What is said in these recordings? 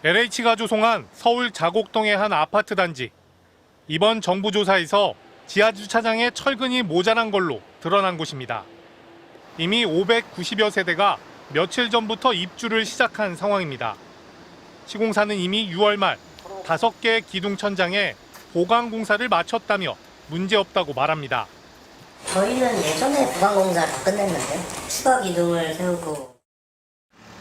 LH가 조성한 서울 자곡동의 한 아파트 단지. 이번 정부 조사에서 지하 주차장에 철근이 모자란 걸로 드러난 곳입니다. 이미 590여 세대가 며칠 전부터 입주를 시작한 상황입니다. 시공사는 이미 6월 말 5개의 기둥 천장에 보강 공사를 마쳤다며 문제없다고 말합니다. 저희는 예전에 보강 공사 다 끝냈는데 추가 기둥을 세우고.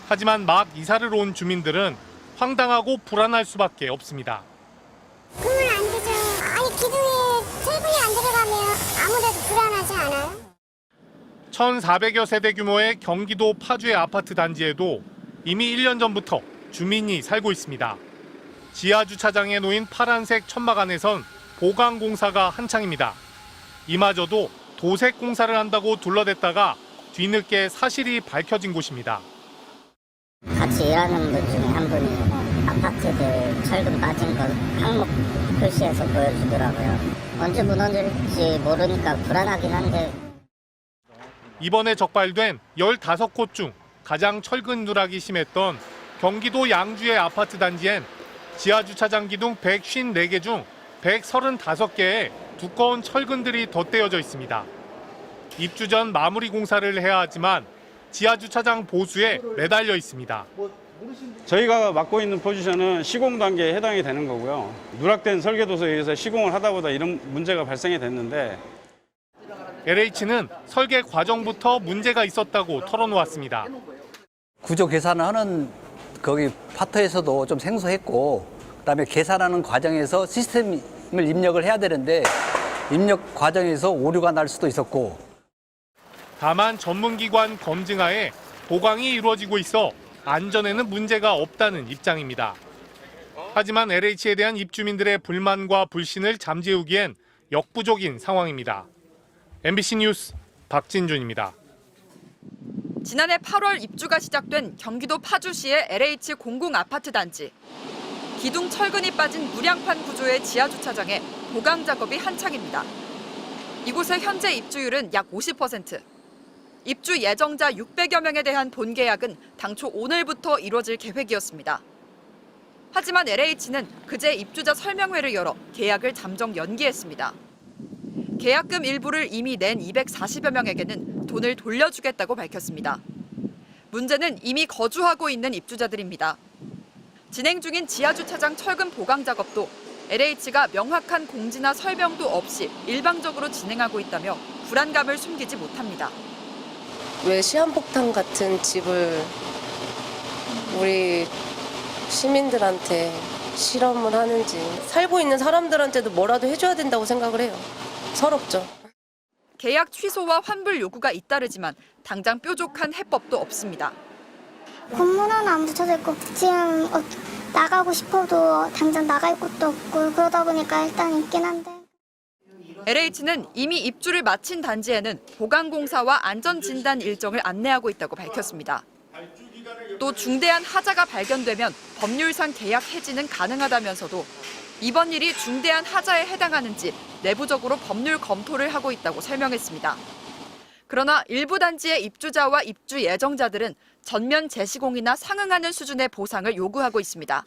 하지만 막 이사를 온 주민들은 황당하고 불안할 수밖에 없습니다. 그러면 안 되죠. 아니 기둥에 철분이 안 들어가면 아무래도 불안하지 않아요? 1,400여 세대 규모의 경기도 파주의 아파트 단지에도 이미 1년 전부터 주민이 살고 있습니다. 지하 주차장에 놓인 파란색 천막 안에선 보강 공사가 한창입니다. 이마저도 도색 공사를 한다고 둘러댔다가 뒤늦게 사실이 밝혀진 곳입니다. 같이 일하는 분 중에 한 분이 아파트들 철근 빠진 거 항목 표시해서 보여주더라고요. 언제 무너질지 모르니까 불안하긴 한데. 이번에 적발된 15곳 중 가장 철근 누락이 심했던 경기도 양주의 아파트 단지엔 지하 주차장 기둥 154개 중 135개에 두꺼운 철근들이 덧대어져 있습니다. 입주 전 마무리 공사를 해야 하지만 지하 주차장 보수에 매달려 있습니다. 저희가 맡고 있는 포지션은 시공 단계에 해당이 되는 거고요. 누락된 설계도서에 의해서 시공을 하다 보다 이런 문제가 발생이 됐는데 LH는 설계 과정부터 문제가 있었다고 털어놓았습니다. 구조 계산을 하는 거기 파트에서도 좀 생소했고, 그다음에 계산하는 과정에서 시스템을 입력을 해야 되는데 입력 과정에서 오류가 날 수도 있었고. 다만 전문기관 검증하에 보강이 이루어지고 있어 안전에는 문제가 없다는 입장입니다. 하지만 LH에 대한 입주민들의 불만과 불신을 잠재우기엔 역부족인 상황입니다. MBC 뉴스 박진준입니다. 지난해 8월 입주가 시작된 경기도 파주시의 LH 공공 아파트 단지. 기둥 철근이 빠진 무량판 구조의 지하 주차장에 보강 작업이 한창입니다. 이곳의 현재 입주율은 약 50%. 입주 예정자 600여 명에 대한 본계약은 당초 오늘부터 이뤄질 계획이었습니다. 하지만 LH는 그제 입주자 설명회를 열어 계약을 잠정 연기했습니다. 계약금 일부를 이미 낸 240여 명에게는 돈을 돌려주겠다고 밝혔습니다. 문제는 이미 거주하고 있는 입주자들입니다. 진행 중인 지하주차장 철근 보강 작업도 LH가 명확한 공지나 설명도 없이 일방적으로 진행하고 있다며 불안감을 숨기지 못합니다. 왜 시한폭탄 같은 집을 우리 시민들한테 실험을 하는지, 살고 있는 사람들한테도 뭐라도 해줘야 된다고 생각을 해요. 서럽죠. 계약 취소와 환불 요구가 잇따르지만 당장 뾰족한 해법도 없습니다. 공문 하나 안 붙여져 있고 지금 나가고 싶어도 당장 나갈 곳도 없고 그러다 보니까 일단 있긴 한데. LH는 이미 입주를 마친 단지에는 보강공사와 안전진단 일정을 안내하고 있다고 밝혔습니다. 또 중대한 하자가 발견되면 법률상 계약 해지는 가능하다면서도 이번 일이 중대한 하자에 해당하는지 내부적으로 법률 검토를 하고 있다고 설명했습니다. 그러나 일부 단지의 입주자와 입주 예정자들은 전면 재시공이나 상응하는 수준의 보상을 요구하고 있습니다.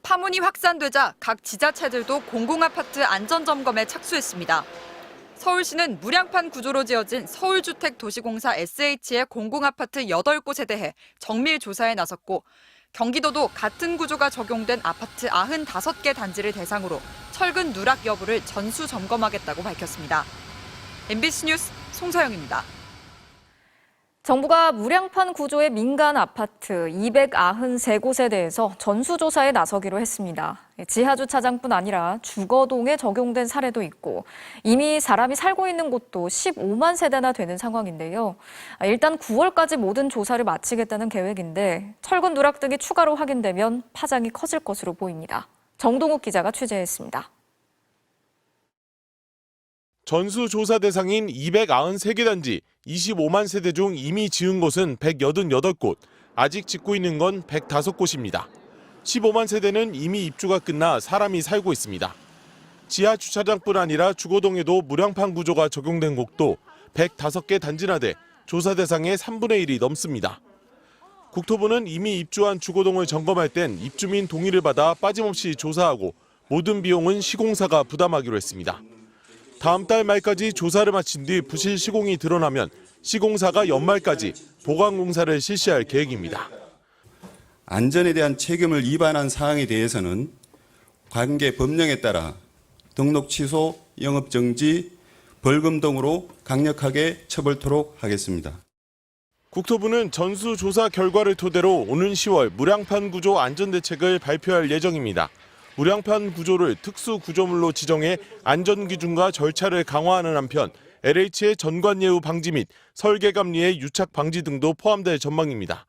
파문이 확산되자 각 지자체들도 공공아파트 안전점검에 착수했습니다. 서울시는 무량판 구조로 지어진 서울주택도시공사 SH의 공공아파트 8곳에 대해 정밀 조사에 나섰고 경기도도 같은 구조가 적용된 아파트 95개 단지를 대상으로 철근 누락 여부를 전수 점검하겠다고 밝혔습니다. MBC 뉴스 송서영입니다. 정부가 무량판 구조의 민간 아파트 293곳에 대해서 전수조사에 나서기로 했습니다. 지하주차장뿐 아니라 주거동에 적용된 사례도 있고 이미 사람이 살고 있는 곳도 15만 세대나 되는 상황인데요. 일단 9월까지 모든 조사를 마치겠다는 계획인데 철근 누락 등이 추가로 확인되면 파장이 커질 것으로 보입니다. 정동욱 기자가 취재했습니다. 전수조사 대상인 293개 단지 25만 세대 중 이미 지은 곳은 188곳, 아직 짓고 있는 건 105곳입니다. 15만 세대는 이미 입주가 끝나 사람이 살고 있습니다. 지하 주차장뿐 아니라 주거동에도 무량판 구조가 적용된 곳도 105개 단지나 돼 조사 대상의 3분의 1이 넘습니다. 국토부는 이미 입주한 주거동을 점검할 땐 입주민 동의를 받아 빠짐없이 조사하고 모든 비용은 시공사가 부담하기로 했습니다. 다음 달 말까지 조사를 마친 뒤 부실 시공이 드러나면 시공사가 연말까지 보강공사를 실시할 계획입니다. 안전에 대한 책임을 위반한 사항에 대해서는 관계 법령에 따라 등록 취소, 영업 정지, 벌금 등으로 강력하게 처벌토록 하겠습니다. 국토부는 전수조사 결과를 토대로 오는 10월 무량판 구조 안전대책을 발표할 예정입니다. 무량판 구조를 특수구조물로 지정해 안전기준과 절차를 강화하는 한편 LH의 전관예우 방지 및 설계감리의 유착 방지 등도 포함될 전망입니다.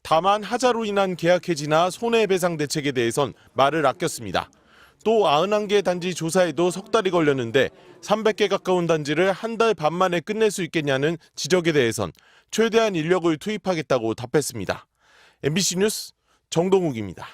다만 하자로 인한 계약 해지나 손해배상 대책에 대해선 말을 아꼈습니다. 또 91개 단지 조사에도 석 달이 걸렸는데 300개 가까운 단지를 한 달 반 만에 끝낼 수 있겠냐는 지적에 대해선 최대한 인력을 투입하겠다고 답했습니다. MBC 뉴스 정동욱입니다.